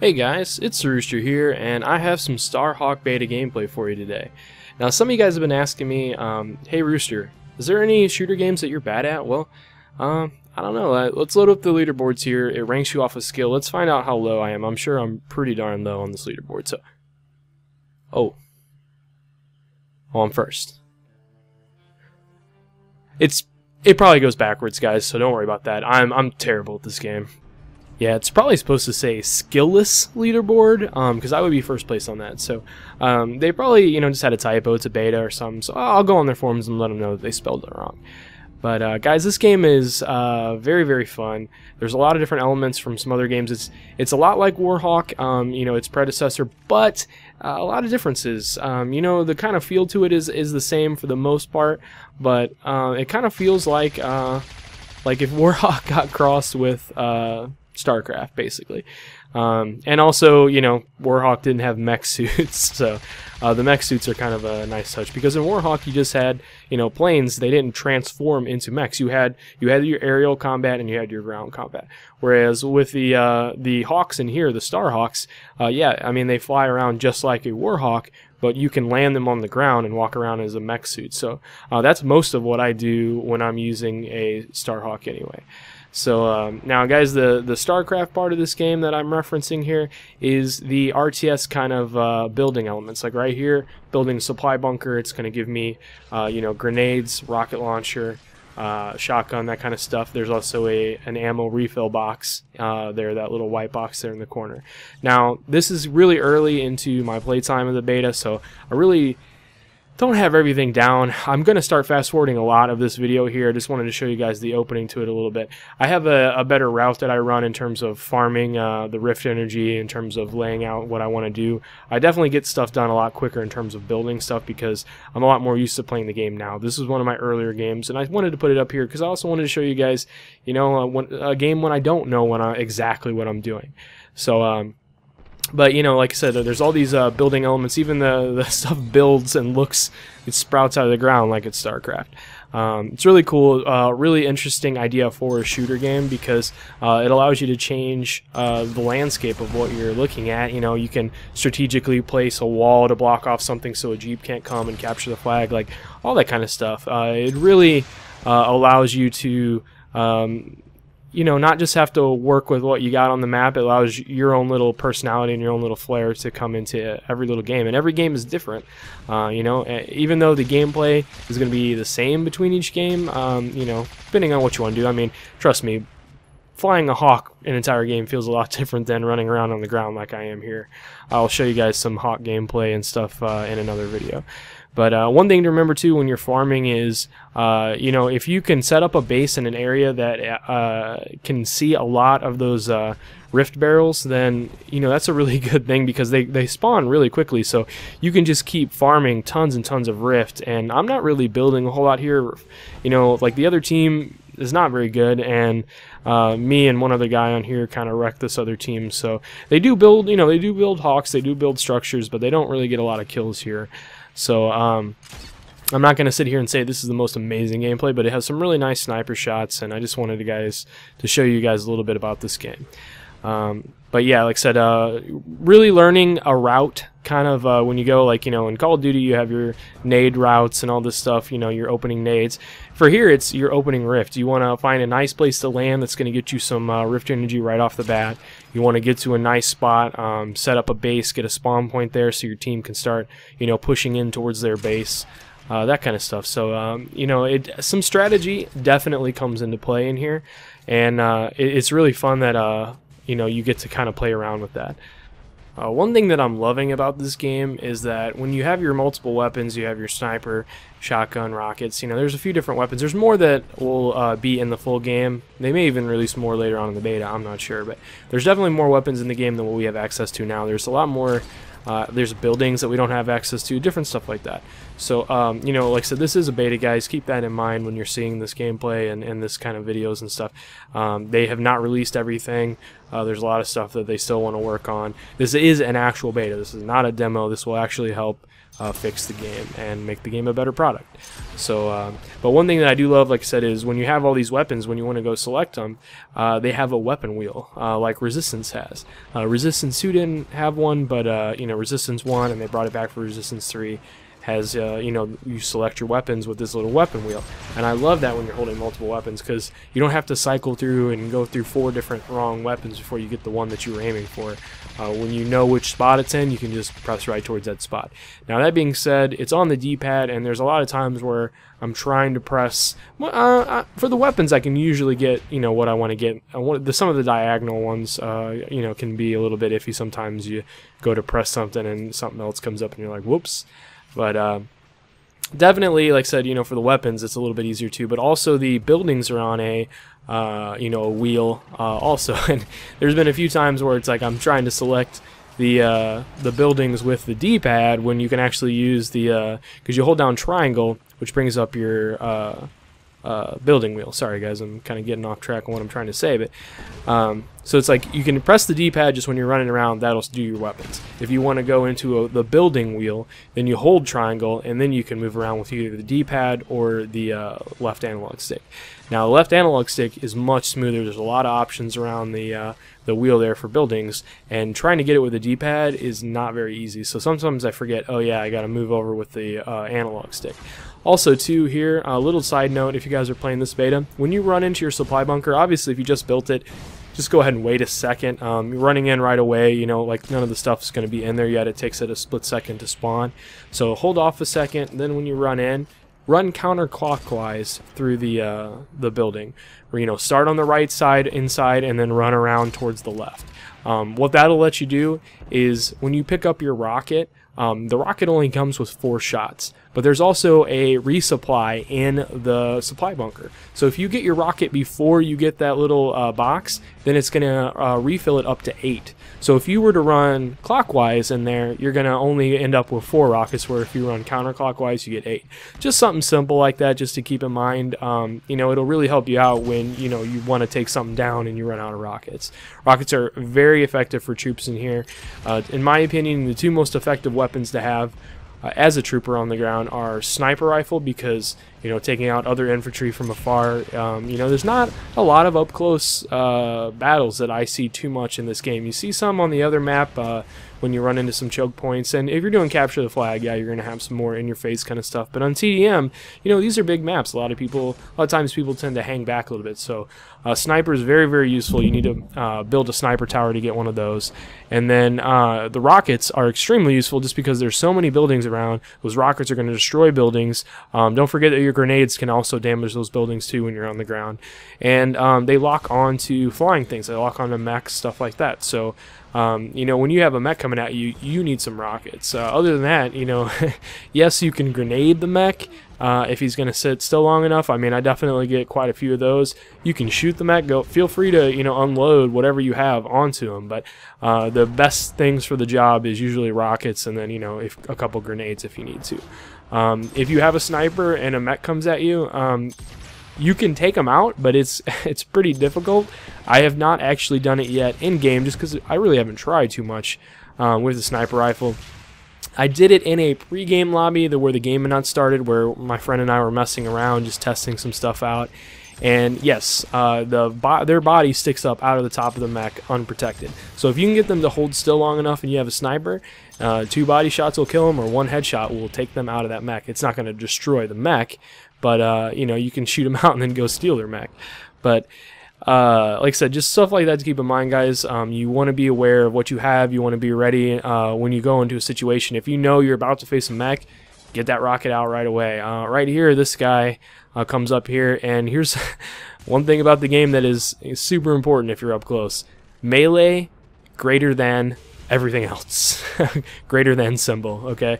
Hey guys, it's Rooster here, and I have some Starhawk beta gameplay for you today. Now, some of you guys have been asking me, hey Rooster, is there any shooter games that you're bad at? Well, I don't know. Let's load up the leaderboards here. It ranks you off a skill. Let's find out how low I am. I'm sure I'm pretty darn low on this leaderboard. So, oh, I'm first. It probably goes backwards, guys. So don't worry about that. I'm terrible at this game. Yeah, it's probably supposed to say skillless leaderboard, because I would be first place on that. So they probably, just had a typo. It's a beta or something. So I'll go on their forums and let them know that they spelled it wrong. But guys, this game is very, very fun. There's a lot of different elements from some other games. It's a lot like Warhawk, its predecessor, but a lot of differences. The kind of feel to it is the same for the most part, but it kind of feels like if Warhawk got crossed with Starcraft, basically. And also, Warhawk didn't have mech suits, so the mech suits are kind of a nice touch, because in Warhawk you just had, planes. They didn't transform into mechs. You had your aerial combat and you had your ground combat. Whereas with the Hawks in here, the Starhawks, they fly around just like a Warhawk, but you can land them on the ground and walk around as a mech suit. So that's most of what I do when I'm using a Starhawk anyway. So now, guys, the StarCraft part of this game that I'm referencing here is the RTS kind of building elements. Like right here, building a supply bunker. It's going to give me, grenades, rocket launcher, shotgun, that kind of stuff. There's also an ammo refill box there, that little white box there in the corner. Now, this is really early into my playtime of the beta, so I really don't have everything down. I'm going to start fast forwarding a lot of this video here. I just wanted to show you guys the opening to it a little bit. I have a better route that I run in terms of farming the Rift energy, in terms of laying out what I want to do. I definitely get stuff done a lot quicker in terms of building stuff, because I'm a lot more used to playing the game now. This is one of my earlier games, and I wanted to put it up here because I also wanted to show you guys, a game when I don't know exactly what I'm doing. So, but like I said, there's all these building elements. Even the stuff builds and it sprouts out of the ground like it's StarCraft. It's really cool, really interesting idea for a shooter game, because it allows you to change the landscape of what you're looking at. You can strategically place a wall to block off something so a Jeep can't come and capture the flag, like all that kind of stuff. It really allows you to not just have to work with what you got on the map. It allows your own little personality and your own little flair to come into every little game, and every game is different. Even though the gameplay is going to be the same between each game, depending on what you want to do. I mean, trust me, flying a Hawk an entire game feels a lot different than running around on the ground like I am here. I'll show you guys some Hawk gameplay and stuff in another video. But one thing to remember too when you're farming is, if you can set up a base in an area that can see a lot of those rift barrels, then that's a really good thing, because they spawn really quickly. So you can just keep farming tons and tons of rift. And I'm not really building a whole lot here. Like the other team is not very good, and me and one other guy on here kind of wrecked this other team. So they do build, they do build Hawks, they do build structures, but they don't really get a lot of kills here. So I'm not going to sit here and say this is the most amazing gameplay, but it has some really nice sniper shots, and I just wanted to show you guys a little bit about this game. But yeah, like I said, really learning a route, kind of when you go, in Call of Duty you have your nade routes and all this stuff, your opening nades. For here, it's your opening rift. You want to find a nice place to land that's going to get you some rift energy right off the bat. You want to get to a nice spot, set up a base, get a spawn point there so your team can start, pushing in towards their base. That kind of stuff. So, some strategy definitely comes into play in here, and it's really fun that you get to kind of play around with that. One thing that I'm loving about this game is that when you have your multiple weapons, you have your sniper, shotgun, rockets, there's a few different weapons. There's more that will be in the full game. They may even release more later on in the beta, I'm not sure, but there's definitely more weapons in the game than what we have access to now. There's a lot more. There's buildings that we don't have access to, different stuff like that. So, like I said, this is a beta, guys. Keep that in mind when you're seeing this gameplay and this kind of videos and stuff. They have not released everything. There's a lot of stuff that they still want to work on. This is an actual beta. This is not a demo. This will actually help fix the game and make the game a better product. So, but one thing that I do love, like I said, is when you have all these weapons, when you want to go select them, they have a weapon wheel, like Resistance has. Resistance 2 didn't have one, but you know, Resistance 1, and they brought it back for Resistance 3, has, you know, you select your weapons with this little weapon wheel. And I love that when you're holding multiple weapons, because you don't have to cycle through and go through 4 different wrong weapons before you get the one that you were aiming for. When you know which spot it's in, you can just press right towards that spot. Now, that being said, it's on the D-pad, and there's a lot of times where I'm trying to press... for the weapons, I can usually get, you know, what I want to get. Some of the diagonal ones, you know, can be a little bit iffy. Sometimes you go to press something and something else comes up and you're like, whoops. But definitely, like I said, you know, for the weapons, it's a little bit easier too. But also the buildings are on a, you know, a wheel also. And there's been a few times where it's like I'm trying to select the buildings with the D-pad when you can actually use the, because you hold down triangle, which brings up your building wheel. Sorry guys, I'm kind of getting off track on what I'm trying to say, but so it's like you can press the D-pad just when you're running around. That'll do your weapons. If you want to go into the building wheel, then you hold triangle, and then you can move around with either the D-pad or the left analog stick. Now, the left analog stick is much smoother. There's a lot of options around the wheel there for buildings, and trying to get it with the D-pad is not very easy. So sometimes I forget, oh yeah, I got to move over with the analog stick. Also, too, here, a little side note, if you guys are playing this beta, when you run into your supply bunker, obviously if you just built it, just go ahead and wait a second. You're running in right away, you know, like none of the stuff's going to be in there yet. It takes it a split second to spawn. So hold off a second, then when you run in, run counterclockwise through the building. Or, you know, start on the right side inside and then run around towards the left. What that'll let you do is when you pick up your rocket, the rocket only comes with 4 shots, but there's also a resupply in the supply bunker. So if you get your rocket before you get that little box, then it's going to refill it up to 8. So if you were to run clockwise in there, you're going to only end up with 4 rockets, where if you run counterclockwise, you get 8. Just something simple like that, just to keep in mind. You know, it'll really help you out when, you know, you want to take something down and you run out of rockets. Rockets are very effective for troops in here. In my opinion, the 2 most effective weapons to have as a trooper on the ground are sniper rifle, because, you know, taking out other infantry from afar, you know, there's not a lot of up close battles that I see too much in this game. You see some on the other map when you run into some choke points, and if you're doing capture the flag, yeah, you're going to have some more in your face kind of stuff. But on TDM, you know, these are big maps. A lot of times people tend to hang back a little bit. So sniper is very, very useful. You need to build a sniper tower to get one of those. And then the rockets are extremely useful just because there's so many buildings around. Those rockets are going to destroy buildings. Don't forget that your grenades can also damage those buildings too when you're on the ground. And they lock on to flying things. They lock on to mechs, stuff like that. So you know, when you have a mech coming at you, you need some rockets. Other than that, you know, yes, you can grenade the mech if he's going to sit still long enough. I mean, I definitely get quite a few of those. You can shoot the mech. Feel free to, you know, unload whatever you have onto him. But the best things for the job is usually rockets, and then, you know, a couple grenades if you need to. If you have a sniper and a mech comes at you, you can take them out, but it's pretty difficult. I have not actually done it yet in game, just because I really haven't tried too much with the sniper rifle. I did it in a pre-game lobby where the game had not started, where my friend and I were messing around, just testing some stuff out. And yes, their body sticks up out of the top of the mech unprotected. So if you can get them to hold still long enough and you have a sniper, 2 body shots will kill them, or 1 headshot will take them out of that mech. It's not going to destroy the mech, but you know, you can shoot them out and then go steal their mech. But like I said, just stuff like that to keep in mind, guys. You want to be aware of what you have. You want to be ready when you go into a situation. If you know you're about to face a mech, get that rocket out right away. Right here, this guy comes up here, and here's one thing about the game that is super important if you're up close. Melee greater than everything else. Greater than symbol, okay?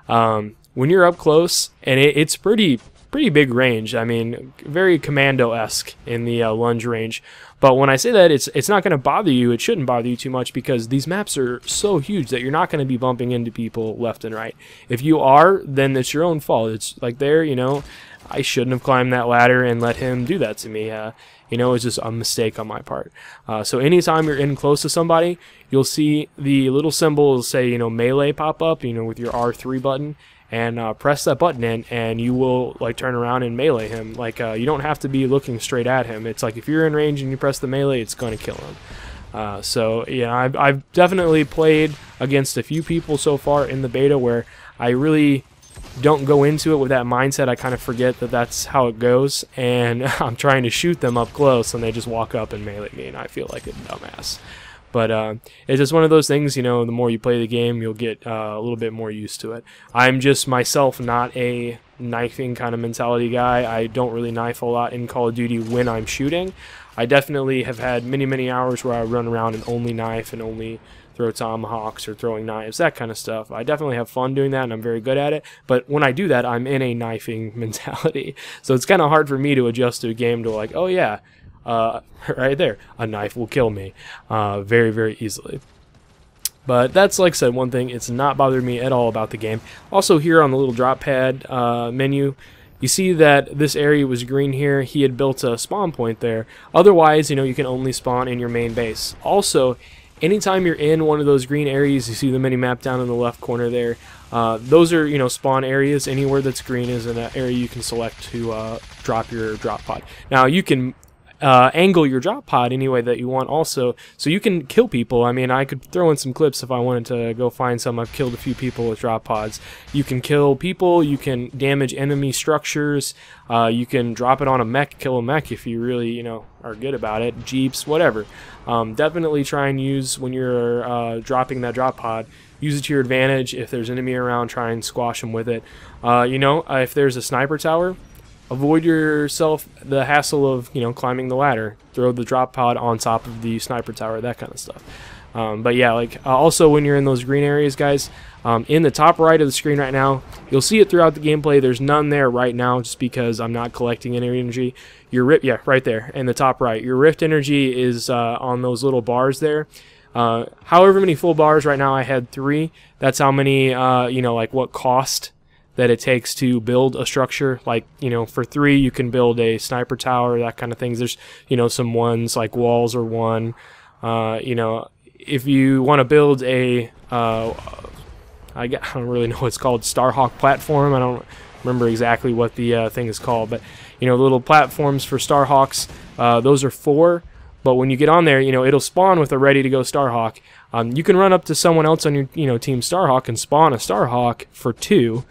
When you're up close, and it's pretty big range. I mean, very Commando-esque in the lunge range. But when I say that, it's not going to bother you. It shouldn't bother you too much, because these maps are so huge that you're not going to be bumping into people left and right. If you are, then it's your own fault. It's like there, you know, I shouldn't have climbed that ladder and let him do that to me. You know, it's just a mistake on my part. So anytime you're in close to somebody, you'll see the little symbol say, you know, melee pop up, you know, with your R3 button, and press that button in, and you will like turn around and melee him. Like you don't have to be looking straight at him. It's like if you're in range and you press the melee, it's going to kill him. So yeah, I've definitely played against a few people so far in the beta where I really don't go into it with that mindset. I kind of forget that that's how it goes, and I'm trying to shoot them up close and they just walk up and melee me, and I feel like a dumbass. But it's just one of those things, you know, the more you play the game, you'll get a little bit more used to it. I'm just myself not a knifing kind of mentality guy. I don't really knife a lot in Call of Duty when I'm shooting. I definitely have had many hours where I run around and only knife and only throw tomahawks or throwing knives, that kind of stuff. I definitely have fun doing that, and I'm very good at it. But when I do that, I'm in a knifing mentality. So it's kind of hard for me to adjust to a game to like, oh yeah, right there, a knife will kill me very easily. But that's, like I said, one thing. It's not bothering me at all about the game. Also, here on the little drop pad menu, you see that this area was green here. He had built a spawn point there. Otherwise, you know, you can only spawn in your main base. Also, anytime you're in one of those green areas, you see the mini map down in the left corner there. Those are, you know, spawn areas. Anywhere that's green is an area you can select to drop your drop pod. Now, you can angle your drop pod any way that you want also, so you can kill people. I mean, I could throw in some clips if I wanted to go find some. I've killed a few people with drop pods. You can kill people, you can damage enemy structures, you can drop it on a mech, kill a mech if you really, you know, are good about it, jeeps, whatever. Definitely try and use, when you're dropping that drop pod, use it to your advantage. If there's enemy around, try and squash them with it. You know, if there's a sniper tower, avoid yourself the hassle of, you know, climbing the ladder. Throw the drop pod on top of the sniper tower, that kind of stuff. But yeah, like also when you're in those green areas, guys, in the top right of the screen right now, you'll see it throughout the gameplay. There's none there right now just because I'm not collecting any energy. Your yeah, right there in the top right. Your rift energy is on those little bars there. However many full bars right now, I had 3. That's how many, you know, like what cost that it takes to build a structure. Like, you know, for 3 you can build a sniper tower, that kind of things. There's, you know, some ones like walls are 1. You know, if you want to build a I don't really know what it's called, Starhawk platform. I don't remember exactly what the thing is called, but you know, little platforms for Starhawks, those are 4. But when you get on there, you know, it'll spawn with a ready to go Starhawk. You can run up to someone else on your, you know, team Starhawk and spawn a Starhawk for 2.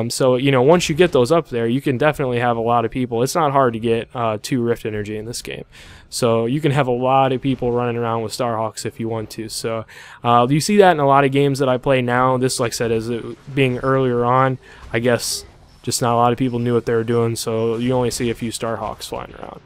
So, you know, once you get those up there, you can definitely have a lot of people. It's not hard to get 2 Rift Energy in this game. So you can have a lot of people running around with Starhawks if you want to. So you see that in a lot of games that I play now. This, like I said, is being earlier on. I guess just not a lot of people knew what they were doing, so you only see a few Starhawks flying around.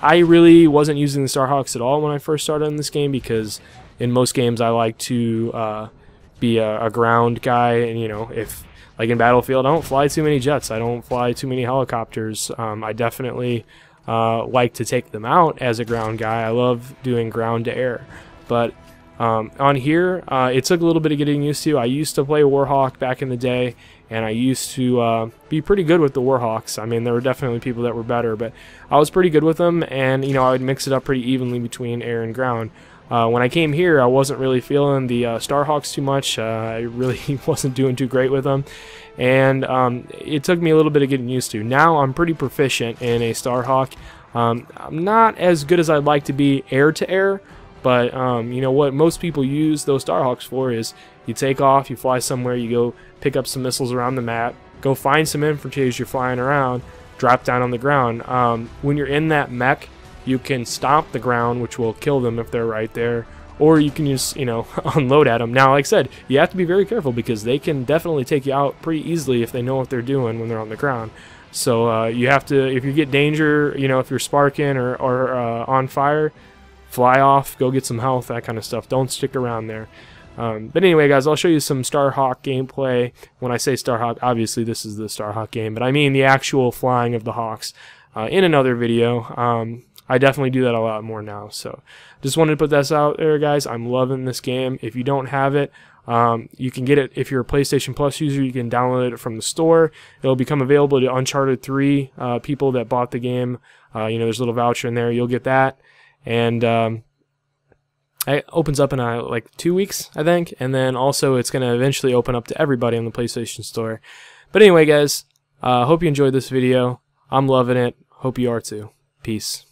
I really wasn't using the Starhawks at all when I first started in this game because in most games I like to be a ground guy, and you know, if like in Battlefield, I don't fly too many jets. I don't fly too many helicopters. I definitely like to take them out as a ground guy. I love doing ground to air. But on here, it took a little bit of getting used to. I used to play Warhawk back in the day, and I used to be pretty good with the Warhawks. I mean, there were definitely people that were better, but I was pretty good with them, and you know, I would mix it up pretty evenly between air and ground. When I came here, I wasn't really feeling the Starhawks too much. I really wasn't doing too great with them, and it took me a little bit of getting used to. Now I'm pretty proficient in a Starhawk. I'm not as good as I'd like to be air to air, but you know what most people use those Starhawks for is you take off, you fly somewhere, you go pick up some missiles around the map, go find some infantry as you're flying around, drop down on the ground. When you're in that mech, you can stomp the ground, which will kill them if they're right there, or you can use, you know, unload at them. Now, like I said, you have to be very careful because they can definitely take you out pretty easily if they know what they're doing when they're on the ground. So you have to, if you get danger, you know, if you're sparking or on fire, fly off, go get some health, that kind of stuff. Don't stick around there. But anyway, guys, I'll show you some Starhawk gameplay. When I say Starhawk, obviously this is the Starhawk game, but I mean the actual flying of the Hawks in another video. I definitely do that a lot more now. So just wanted to put this out there, guys. I'm loving this game. If you don't have it, you can get it if you're a PlayStation Plus user. You can download it from the store. It'll become available to Uncharted 3 people that bought the game. There's a little voucher in there. You'll get that, and it opens up in like 2 weeks, I think, and then also it's going to eventually open up to everybody on the PlayStation Store. But anyway, guys, hope you enjoyed this video. I'm loving it. Hope you are too. Peace.